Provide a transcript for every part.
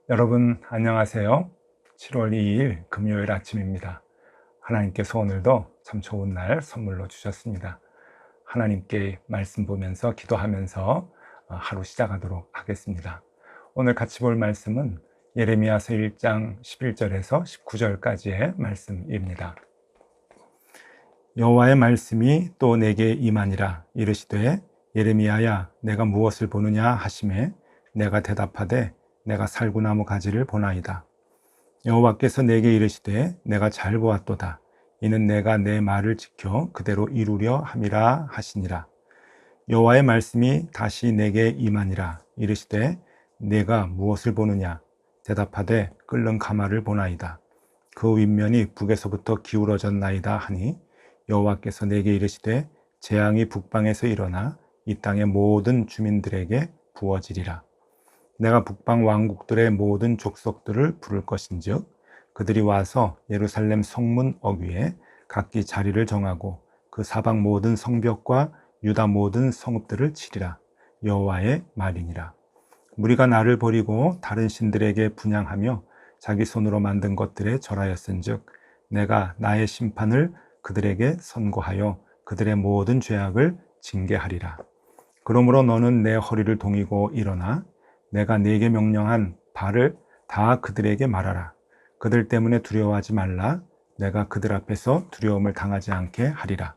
여러분 안녕하세요. 7월 2일 금요일 아침입니다. 하나님께서 오늘도 참 좋은 날 선물로 주셨습니다. 하나님께 말씀 보면서 기도하면서 하루 시작하도록 하겠습니다. 오늘 같이 볼 말씀은 예레미야서 1장 11절에서 19절까지의 말씀입니다. 여호와의 말씀이 또 내게 임하니라. 이르시되 예레미야야 내가 무엇을 보느냐 하시매 내가 대답하되 내가 살구나무 가지를 보나이다. 여호와께서 내게 이르시되 내가 잘 보았도다. 이는 내가 내 말을 지켜 그대로 이루려 함이라 하시니라. 여호와의 말씀이 다시 내게 임하니라. 이르시되 내가 무엇을 보느냐? 대답하되 끓는 가마를 보나이다. 그 윗면이 북에서부터 기울어졌나이다 하니 여호와께서 내게 이르시되 재앙이 북방에서 일어나 이 땅의 모든 주민들에게 부어지리라. 내가 북방 왕국들의 모든 족속들을 부를 것인즉 그들이 와서 예루살렘 성문 어귀에 각기 자리를 정하고 그 사방 모든 성벽과 유다 모든 성읍들을 치리라. 여호와의 말이니라. 무리가 나를 버리고 다른 신들에게 분향하며 자기 손으로 만든 것들에 절하였은즉 내가 나의 심판을 그들에게 선고하여 그들의 모든 죄악을 징계하리라. 그러므로 너는 내 허리를 동이고 일어나 내가 네게 명령한 바를 다 그들에게 말하라. 그들 때문에 두려워하지 말라. 내가 그들 앞에서 두려움을 당하지 않게 하리라.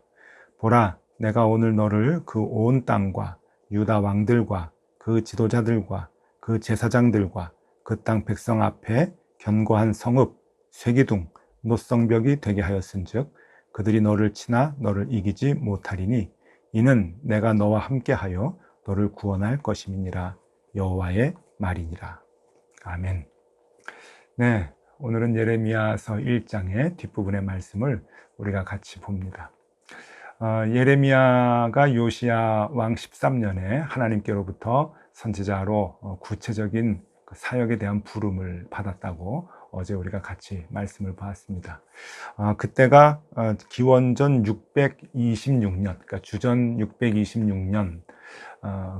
보라, 내가 오늘 너를 그 온 땅과 유다 왕들과 그 지도자들과 그 제사장들과 그 땅 백성 앞에 견고한 성읍, 쇠기둥, 노성벽이 되게 하였은즉 그들이 너를 치나 너를 이기지 못하리니 이는 내가 너와 함께하여 너를 구원할 것임이니라. 여호와의 말이니라. 아멘. 네, 오늘은 예레미야서 1장의 뒷부분의 말씀을 우리가 같이 봅니다. 예레미야가 요시야 왕 13년에 하나님께로부터 선지자로 구체적인 사역에 대한 부름을 받았다고 어제 우리가 같이 말씀을 보았습니다. 그때가 기원전 626년, 그러니까 주전 626년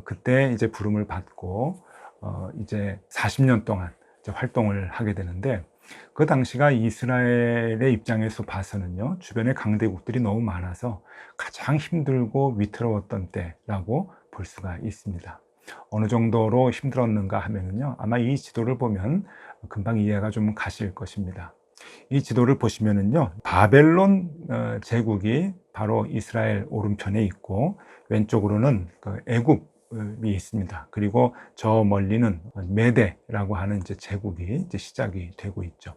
그때 이제 부름을 받고 이제 40년 동안 이제 활동을 하게 되는데 그 당시가 이스라엘의 입장에서 봐서는요 주변에 강대국들이 너무 많아서 가장 힘들고 위태로웠던 때라고 볼 수가 있습니다. 어느 정도로 힘들었는가 하면은요 아마 이 지도를 보면 금방 이해가 좀 가실 것입니다. 이 지도를 보시면은요 바벨론 제국이 바로 이스라엘 오른편에 있고 왼쪽으로는 그 애굽이 있습니다. 그리고 저 멀리는 메대라고 하는 이제 제국이 이제 시작이 되고 있죠.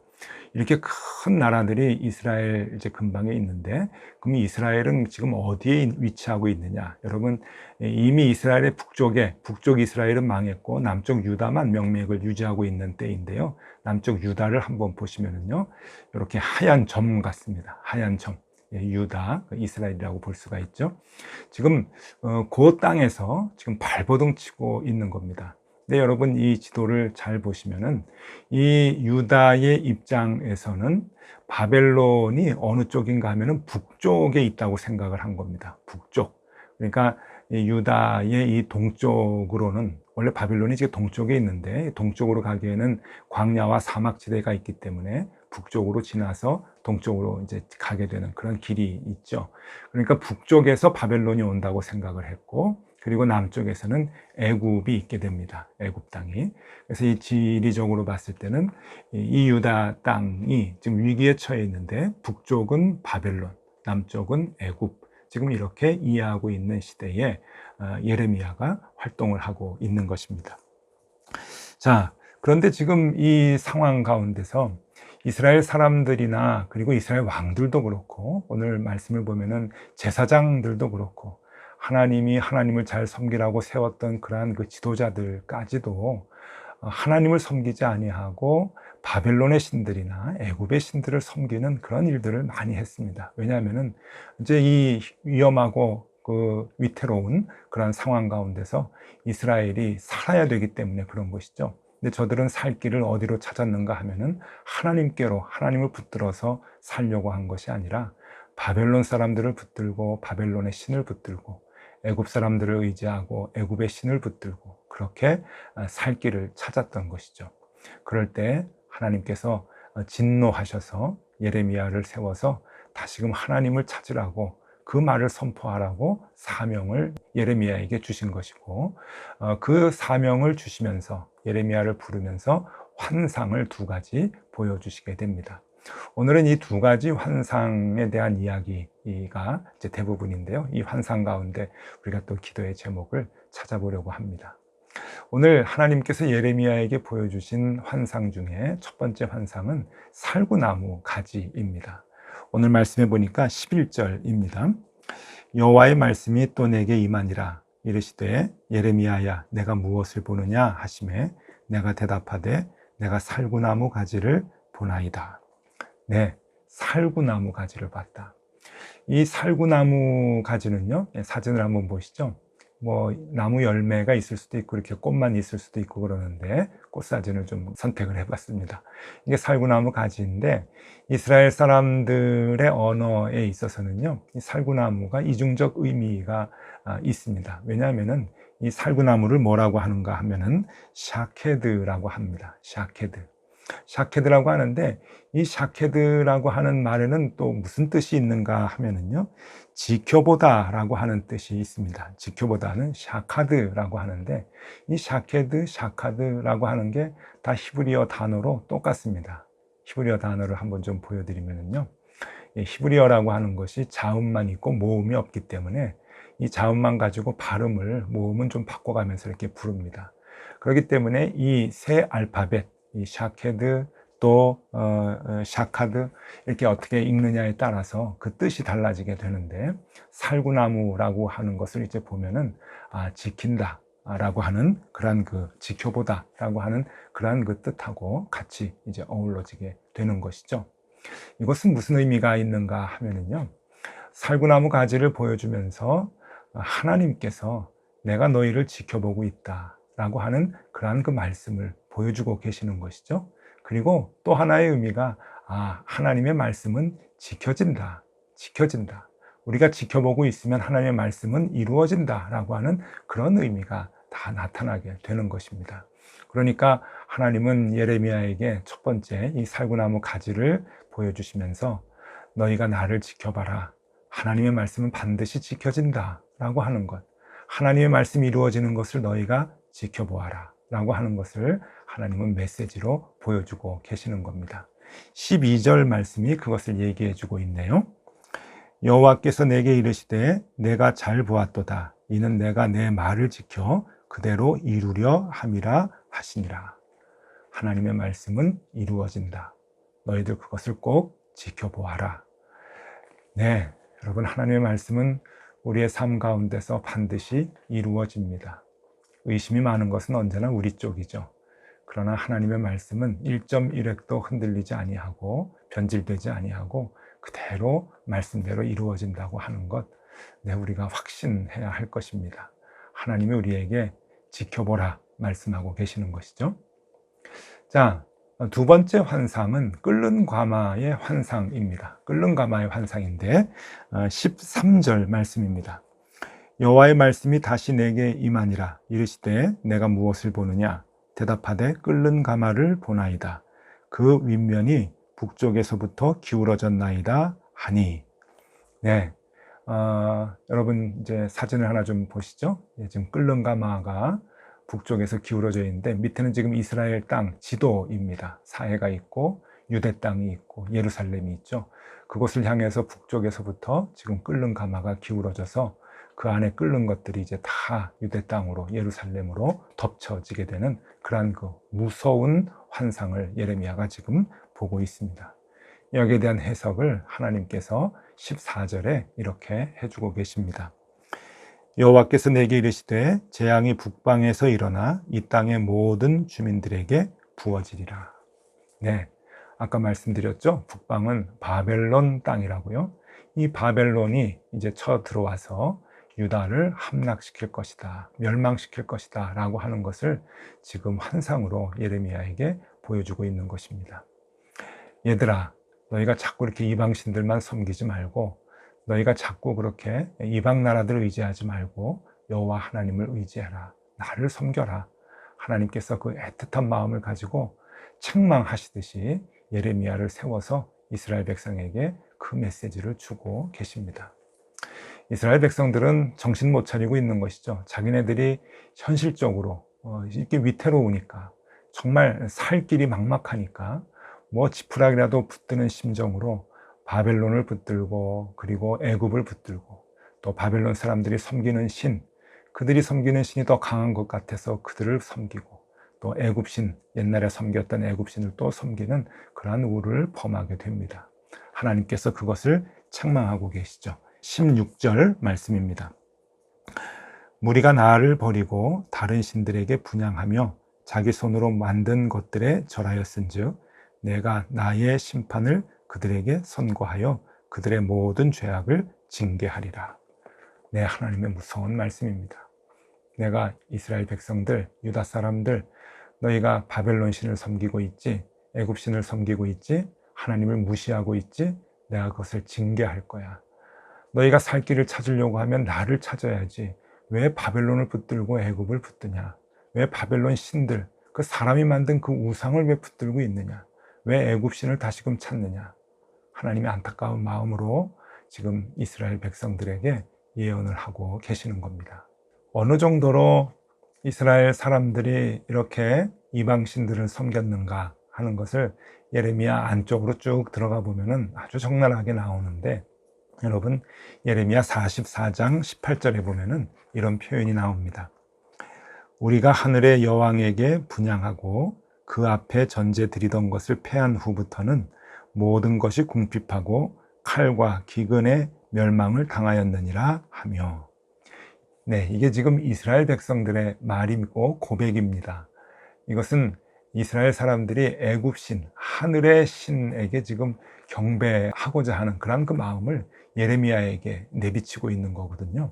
이렇게 큰 나라들이 이스라엘 이제 근방에 있는데, 그럼 이스라엘은 지금 어디에 위치하고 있느냐? 여러분, 이미 이스라엘의 북쪽 이스라엘은 망했고, 남쪽 유다만 명맥을 유지하고 있는 때인데요. 남쪽 유다를 한번 보시면은요, 이렇게 하얀 점 같습니다. 하얀 점. 유다, 이스라엘이라고 볼 수가 있죠. 지금 그 땅에서 지금 발버둥 치고 있는 겁니다. 근데 여러분 이 지도를 잘 보시면은 이 유다의 입장에서는 바벨론이 어느 쪽인가 하면은 북쪽에 있다고 생각을 한 겁니다. 북쪽. 그러니까 이 유다의 이 동쪽으로는 원래 바벨론이 지금 동쪽에 있는데 동쪽으로 가기에는 광야와 사막지대가 있기 때문에 북쪽으로 지나서 동쪽으로 이제 가게 되는 그런 길이 있죠. 그러니까 북쪽에서 바벨론이 온다고 생각을 했고, 그리고 남쪽에서는 애굽이 있게 됩니다. 애굽 땅이. 그래서 이 지리적으로 봤을 때는 이 유다 땅이 지금 위기에 처해 있는데 북쪽은 바벨론, 남쪽은 애굽. 지금 이렇게 이해하고 있는 시대에 예레미야가 활동을 하고 있는 것입니다. 자, 그런데 지금 이 상황 가운데서 이스라엘 사람들이나 그리고 이스라엘 왕들도 그렇고 오늘 말씀을 보면은 제사장들도 그렇고 하나님이 하나님을 잘 섬기라고 세웠던 그러한 그 지도자들까지도 하나님을 섬기지 아니하고 바벨론의 신들이나 애굽의 신들을 섬기는 그런 일들을 많이 했습니다. 왜냐하면은 이제 이 위험하고 그 위태로운 그런 상황 가운데서 이스라엘이 살아야 되기 때문에 그런 것이죠. 근데 저들은 살 길을 어디로 찾았는가 하면은 하나님께로, 하나님을 붙들어서 살려고 한 것이 아니라 바벨론 사람들을 붙들고 바벨론의 신을 붙들고 애굽 사람들을 의지하고 애굽의 신을 붙들고 그렇게 살 길을 찾았던 것이죠. 그럴 때 하나님께서 진노하셔서 예레미야를 세워서 다시금 하나님을 찾으라고 그 말을 선포하라고 사명을 예레미야에게 주신 것이고, 그 사명을 주시면서 예레미야를 부르면서 환상을 두 가지 보여주시게 됩니다. 오늘은 이 두 가지 환상에 대한 이야기가 이제 대부분인데요. 이 환상 가운데 우리가 또 기도의 제목을 찾아보려고 합니다. 오늘 하나님께서 예레미야에게 보여주신 환상 중에 첫 번째 환상은 살구나무 가지입니다. 오늘 말씀해 보니까 11절입니다. 여호와의 말씀이 또 내게 임하니라. 이르시되 예레미야야 내가 무엇을 보느냐 하시매 내가 대답하되 내가 살구나무 가지를 보나이다. 네, 살구나무 가지를 봤다. 이 살구나무 가지는요, 사진을 한번 보시죠. 나무 열매가 있을 수도 있고 이렇게 꽃만 있을 수도 있고 그러는데 꽃 사진을 좀 선택을 해봤습니다. 이게 살구나무 가지인데 이스라엘 사람들의 언어에 있어서는요, 이 살구나무가 이중적 의미가 있습니다. 왜냐하면은 이 살구나무를 뭐라고 하는가 하면은 샤케드라고 합니다. 샤케드라고 하는데 이 샤케드라고 하는 말에는 또 무슨 뜻이 있는가 하면은요, 지켜보다라고 하는 뜻이 있습니다. 지켜보다는 샤카드라고 하는데 이 샤케드, 샤카드라고 하는 게 다 히브리어 단어로 똑같습니다. 히브리어 단어를 한번 좀 보여드리면요, 히브리어라고 하는 것이 자음만 있고 모음이 없기 때문에 이 자음만 가지고 발음을 모음은 좀 바꿔가면서 이렇게 부릅니다. 그렇기 때문에 이 세 알파벳, 이 샤케드 또 샤카드 이렇게 어떻게 읽느냐에 따라서 그 뜻이 달라지게 되는데, 살구나무라고 하는 것을 이제 보면은 지킨다 라고 하는 그러한 그 지켜보다 라고 하는 그러한 그 뜻하고 같이 이제 어우러지게 되는 것이죠. 이것은 무슨 의미가 있는가 하면은요, 살구나무 가지를 보여주면서 하나님께서 내가 너희를 지켜보고 있다 라고 하는 그러한 그 말씀을 보여주고 계시는 것이죠. 그리고 또 하나의 의미가 하나님의 말씀은 지켜진다. 우리가 지켜보고 있으면 하나님의 말씀은 이루어진다 라고 하는 그런 의미가 다 나타나게 되는 것입니다. 그러니까 하나님은 예레미야에게 첫 번째 이 살구나무 가지를 보여주시면서 너희가 나를 지켜봐라. 하나님의 말씀은 반드시 지켜진다 라고 하는 것, 하나님의 말씀이 이루어지는 것을 너희가 지켜보아라 라고 하는 것을 하나님은 메시지로 보여주고 계시는 겁니다. 12절 말씀이 그것을 얘기해 주고 있네요. 여호와께서 내게 이르시되 내가 잘 보았도다. 이는 내가 내 말을 지켜 그대로 이루려 함이라 하시니라. 하나님의 말씀은 이루어진다. 너희들 그것을 꼭 지켜보아라. 네, 여러분, 하나님의 말씀은 우리의 삶 가운데서 반드시 이루어집니다. 의심이 많은 것은 언제나 우리 쪽이죠. 그러나 하나님의 말씀은 1.1획도 흔들리지 아니하고 변질되지 아니하고 그대로 말씀대로 이루어진다고 하는 것, 우리가 확신해야 할 것입니다. 하나님이 우리에게 지켜보라 말씀하고 계시는 것이죠. 자, 두 번째 환상은 끓는 가마의 환상입니다. 끓는 가마의 환상인데 13절 말씀입니다. 여호와의 말씀이 다시 내게 임하니라. 이르시되 내가 무엇을 보느냐? 대답하되 끓는 가마를 보나이다. 그 윗면이 북쪽에서부터 기울어졌나이다 하니. 네, 여러분 이제 사진을 하나 좀 보시죠. 지금 끓는 가마가 북쪽에서 기울어져 있는데 밑에는 지금 이스라엘 땅 지도입니다. 사해가 있고 유대 땅이 있고 예루살렘이 있죠. 그곳을 향해서 북쪽에서부터 지금 끓는 가마가 기울어져서 그 안에 끓는 것들이 이제 다 유대 땅으로 예루살렘으로 덮쳐지게 되는 그러한 그 무서운 환상을 예레미야가 지금 보고 있습니다. 여기에 대한 해석을 하나님께서 14절에 이렇게 해주고 계십니다. 여호와께서 내게 이르시되 재앙이 북방에서 일어나 이 땅의 모든 주민들에게 부어지리라. 네, 아까 말씀드렸죠. 북방은 바벨론 땅이라고요. 이 바벨론이 이제 쳐 들어와서 유다를 함락시킬 것이다, 멸망시킬 것이다 라고 하는 것을 지금 환상으로 예레미야에게 보여주고 있는 것입니다. 얘들아, 너희가 자꾸 이렇게 이방신들만 섬기지 말고, 너희가 자꾸 그렇게 이방 나라들을 의지하지 말고 여호와 하나님을 의지해라. 나를 섬겨라. 하나님께서 그 애틋한 마음을 가지고 책망하시듯이 예레미야를 세워서 이스라엘 백성에게 그 메시지를 주고 계십니다. 이스라엘 백성들은 정신 못 차리고 있는 것이죠. 자기네들이 현실적으로 이렇게 위태로우니까, 정말 살 길이 막막하니까 뭐 지푸라기라도 붙드는 심정으로 바벨론을 붙들고, 그리고 애굽을 붙들고, 또 바벨론 사람들이 섬기는 신, 그들이 섬기는 신이 더 강한 것 같아서 그들을 섬기고, 또 애굽신, 옛날에 섬겼던 애굽신을 또 섬기는 그러한 우를 범하게 됩니다. 하나님께서 그것을 책망하고 계시죠. 16절 말씀입니다. 무리가 나를 버리고 다른 신들에게 분향하며 자기 손으로 만든 것들에 절하였은즉 내가 나의 심판을 그들에게 선고하여 그들의 모든 죄악을 징계하리라. 네, 하나님의 무서운 말씀입니다. 내가 이스라엘 백성들, 유다 사람들, 너희가 바벨론 신을 섬기고 있지, 애굽 신을 섬기고 있지, 하나님을 무시하고 있지, 내가 그것을 징계할 거야. 너희가 살 길을 찾으려고 하면 나를 찾아야지. 왜 바벨론을 붙들고 애굽을 붙드냐? 왜 바벨론 신들, 그 사람이 만든 그 우상을 왜 붙들고 있느냐? 왜 애굽 신을 다시금 찾느냐? 하나님의 안타까운 마음으로 지금 이스라엘 백성들에게 예언을 하고 계시는 겁니다. 어느 정도로 이스라엘 사람들이 이렇게 이방 신들을 섬겼는가 하는 것을 예레미야 안쪽으로 쭉 들어가 보면은 아주 적나라하게 나오는데, 여러분 예레미야 44장 18절에 보면은 이런 표현이 나옵니다. 우리가 하늘의 여왕에게 분향하고 그 앞에 전제 드리던 것을 패한 후부터는 모든 것이 궁핍하고 칼과 기근의 멸망을 당하였느니라 하며, 네, 이게 지금 이스라엘 백성들의 말이고 고백입니다. 이것은 이스라엘 사람들이 애굽신, 하늘의 신에게 지금 경배하고자 하는 그런 그 마음을 예레미야에게 내비치고 있는 거거든요.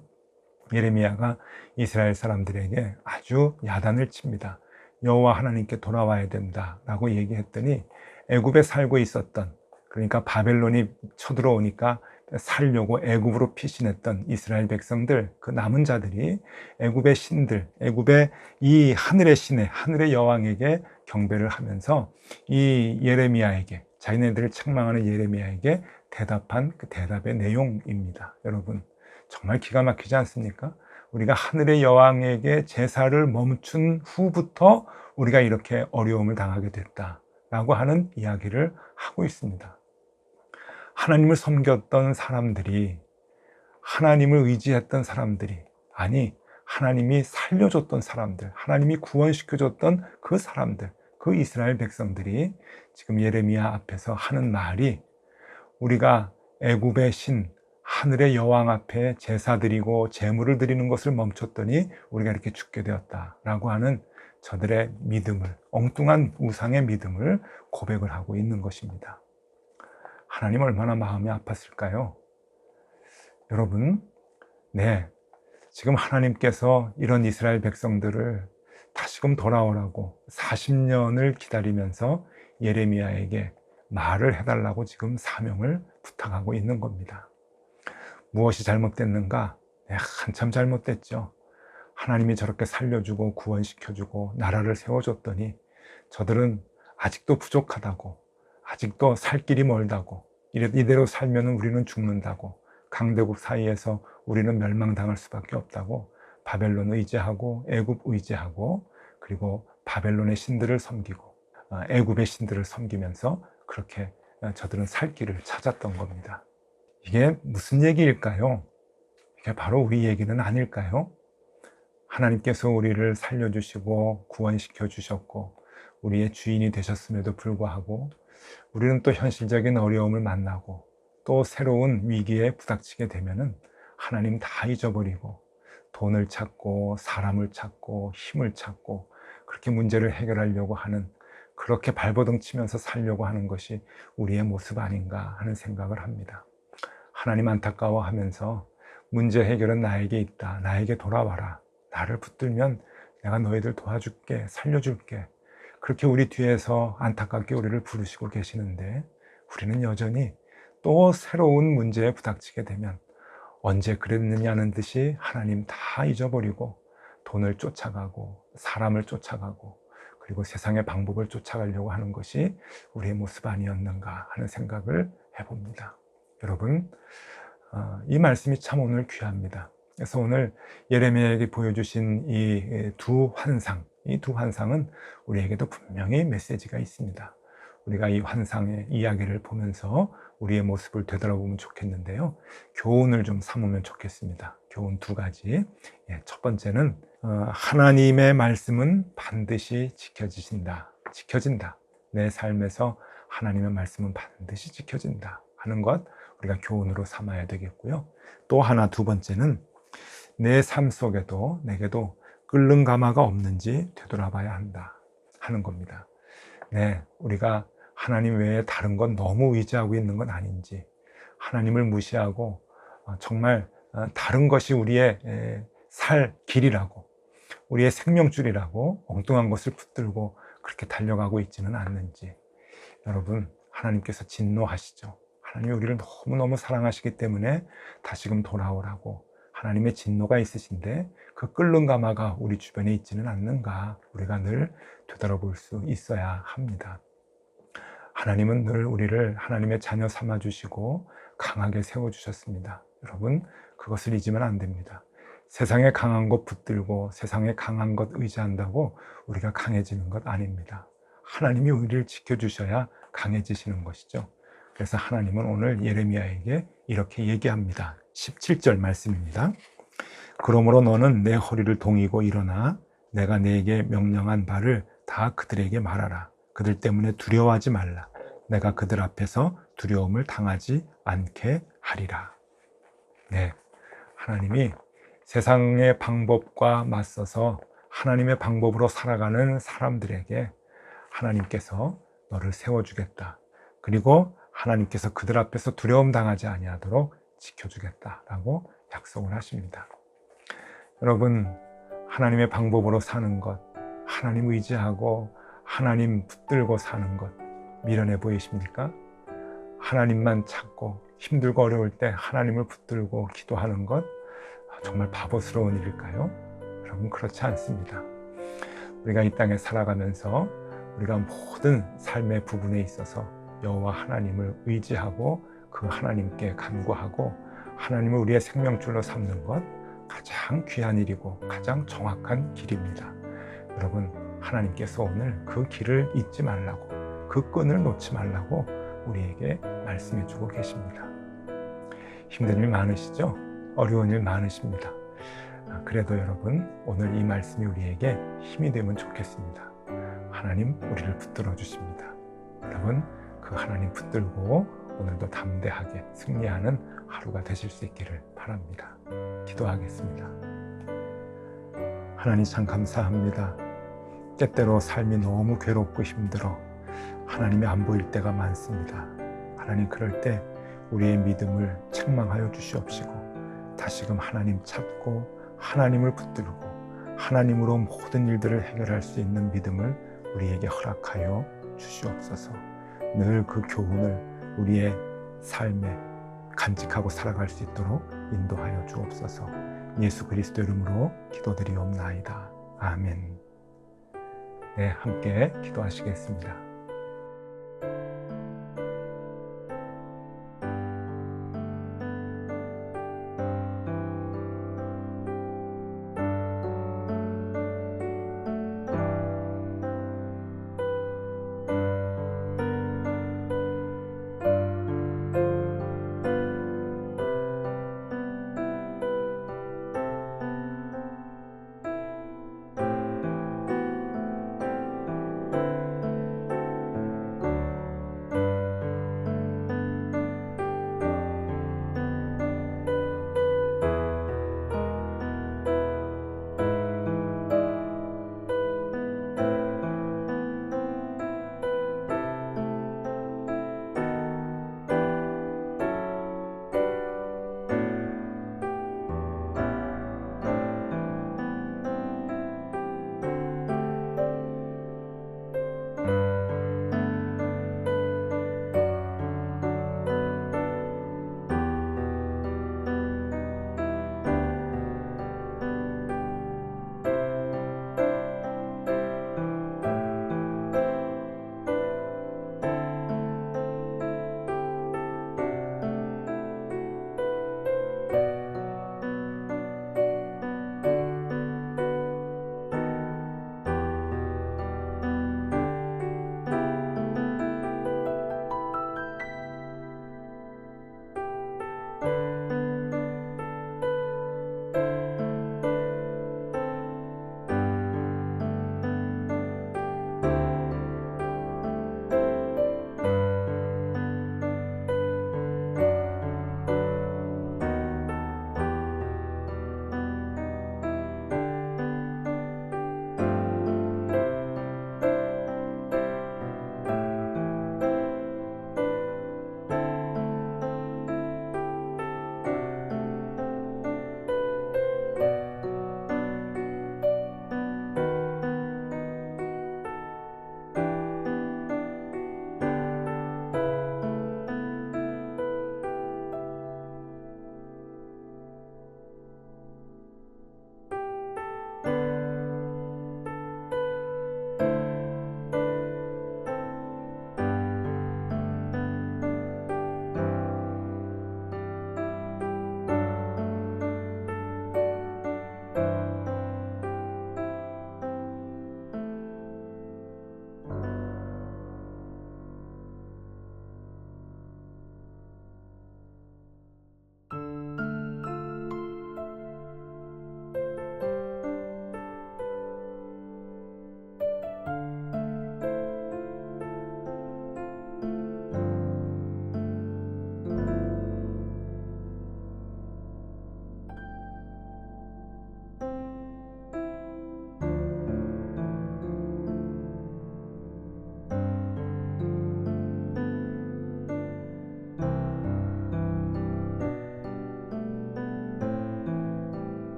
예레미야가 이스라엘 사람들에게 아주 야단을 칩니다. 여호와 하나님께 돌아와야 된다라고 얘기했더니 애굽에 살고 있었던, 그러니까 바벨론이 쳐들어오니까 살려고 애굽으로 피신했던 이스라엘 백성들, 그 남은 자들이 애굽의 신들, 애굽의 이 하늘의 신의, 하늘의 여왕에게 경배를 하면서 이 예레미야에게, 자기네들을 책망하는 예레미야에게 대답한 그 대답의 내용입니다. 여러분 정말 기가 막히지 않습니까? 우리가 하늘의 여왕에게 제사를 멈춘 후부터 우리가 이렇게 어려움을 당하게 됐다라고 하는 이야기를 하고 있습니다. 하나님을 섬겼던 사람들이, 하나님을 의지했던 사람들이, 아니 하나님이 살려줬던 사람들, 하나님이 구원시켜줬던 그 사람들, 그 이스라엘 백성들이 지금 예레미야 앞에서 하는 말이, 우리가 애굽의 신, 하늘의 여왕 앞에 제사 드리고 제물을 드리는 것을 멈췄더니 우리가 이렇게 죽게 되었다라고 하는 저들의 믿음을, 엉뚱한 우상의 믿음을 고백을 하고 있는 것입니다. 하나님 얼마나 마음이 아팠을까요? 여러분, 네, 지금 하나님께서 이런 이스라엘 백성들을 다시금 돌아오라고 40년을 기다리면서 예레미야에게 말을 해달라고 지금 사명을 부탁하고 있는 겁니다. 무엇이 잘못됐는가? 네, 한참 잘못됐죠. 하나님이 저렇게 살려주고 구원시켜주고 나라를 세워줬더니 저들은 아직도 부족하다고, 아직도 살 길이 멀다고, 이대로 살면 우리는 죽는다고, 강대국 사이에서 우리는 멸망당할 수밖에 없다고 바벨론 의지하고 애굽 의지하고, 그리고 바벨론의 신들을 섬기고 애굽의 신들을 섬기면서 그렇게 저들은 살 길을 찾았던 겁니다. 이게 무슨 얘기일까요? 이게 바로 우리 얘기는 아닐까요? 하나님께서 우리를 살려주시고 구원시켜 주셨고 우리의 주인이 되셨음에도 불구하고 우리는 또 현실적인 어려움을 만나고 또 새로운 위기에 부닥치게 되면은 하나님 다 잊어버리고 돈을 찾고 사람을 찾고 힘을 찾고 그렇게 문제를 해결하려고 하는, 그렇게 발버둥 치면서 살려고 하는 것이 우리의 모습 아닌가 하는 생각을 합니다. 하나님 안타까워하면서 문제 해결은 나에게 있다, 나에게 돌아와라, 나를 붙들면 내가 너희들 도와줄게, 살려줄게, 그렇게 우리 뒤에서 안타깝게 우리를 부르시고 계시는데 우리는 여전히 또 새로운 문제에 부닥치게 되면 언제 그랬느냐는 듯이 하나님 다 잊어버리고 돈을 쫓아가고 사람을 쫓아가고 그리고 세상의 방법을 쫓아가려고 하는 것이 우리의 모습 아니었는가 하는 생각을 해봅니다. 여러분, 이 말씀이 참 오늘 귀합니다. 그래서 오늘 예레미야에게 보여주신 이 두 환상은 우리에게도 분명히 메시지가 있습니다. 우리가 이 환상의 이야기를 보면서 우리의 모습을 되돌아보면 좋겠는데요. 교훈을 좀 삼으면 좋겠습니다. 교훈 두 가지. 첫 번째는 하나님의 말씀은 반드시 지켜진다. 내 삶에서 하나님의 말씀은 반드시 지켜진다 하는 것 우리가 교훈으로 삼아야 되겠고요. 또 하나 두 번째는 내 삶 속에도 내게도 끓는 가마가 없는지 되돌아봐야 한다 하는 겁니다. 우리가 하나님 외에 다른 건 너무 의지하고 있는 건 아닌지, 하나님을 무시하고 정말 다른 것이 우리의 살 길이라고, 우리의 생명줄이라고 엉뚱한 것을 붙들고 그렇게 달려가고 있지는 않는지. 여러분, 하나님께서 진노하시죠. 하나님이 우리를 너무너무 사랑하시기 때문에 다시금 돌아오라고 하나님의 진노가 있으신데 그 끓는 가마가 우리 주변에 있지는 않는가, 우리가 늘 되돌아볼 수 있어야 합니다. 하나님은 늘 우리를 하나님의 자녀 삼아주시고 강하게 세워주셨습니다. 여러분, 그것을 잊으면 안 됩니다. 세상에 강한 것 붙들고 세상에 강한 것 의지한다고 우리가 강해지는 것 아닙니다. 하나님이 우리를 지켜주셔야 강해지시는 것이죠. 그래서 하나님은 오늘 예레미야에게 이렇게 얘기합니다. 17절 말씀입니다. 그러므로 너는 내 허리를 동이고 일어나 내가 네게 명령한 바를 다 그들에게 말하라. 그들 때문에 두려워하지 말라. 내가 그들 앞에서 두려움을 당하지 않게 하리라. 하나님이 세상의 방법과 맞서서 하나님의 방법으로 살아가는 사람들에게 하나님께서 너를 세워주겠다. 그리고 하나님께서 그들 앞에서 두려움 당하지 아니하도록 지켜주겠다라고 약속을 하십니다. 여러분, 하나님의 방법으로 사는 것, 하나님 의지하고 하나님 붙들고 사는 것 미련해 보이십니까? 하나님만 찾고 힘들고 어려울 때 하나님을 붙들고 기도하는 것 정말 바보스러운 일일까요? 여러분, 그렇지 않습니다. 우리가 이 땅에 살아가면서 우리가 모든 삶의 부분에 있어서 여호와 하나님을 의지하고 그 하나님께 간구하고 하나님을 우리의 생명줄로 삼는 것 가장 귀한 일이고 가장 정확한 길입니다. 여러분, 하나님께서 오늘 그 길을 잊지 말라고, 그 끈을 놓지 말라고 우리에게 말씀해 주고 계십니다. 힘든 일 많으시죠? 어려운 일 많으십니다. 그래도 여러분, 오늘 이 말씀이 우리에게 힘이 되면 좋겠습니다. 하나님 우리를 붙들어 주십니다. 여러분, 그 하나님 붙들고 오늘도 담대하게 승리하는 하루가 되실 수 있기를 바랍니다. 기도하겠습니다. 하나님, 참 감사합니다. 때때로 삶이 너무 괴롭고 힘들어 하나님이 안 보일 때가 많습니다. 하나님, 그럴 때 우리의 믿음을 책망하여 주시옵시고 다시금 하나님 찾고 하나님을 붙들고 하나님으로 모든 일들을 해결할 수 있는 믿음을 우리에게 허락하여 주시옵소서. 늘 그 교훈을 우리의 삶에 간직하고 살아갈 수 있도록 인도하여 주옵소서. 예수 그리스도 이름으로 기도드리옵나이다. 아멘. 함께 기도하시겠습니다.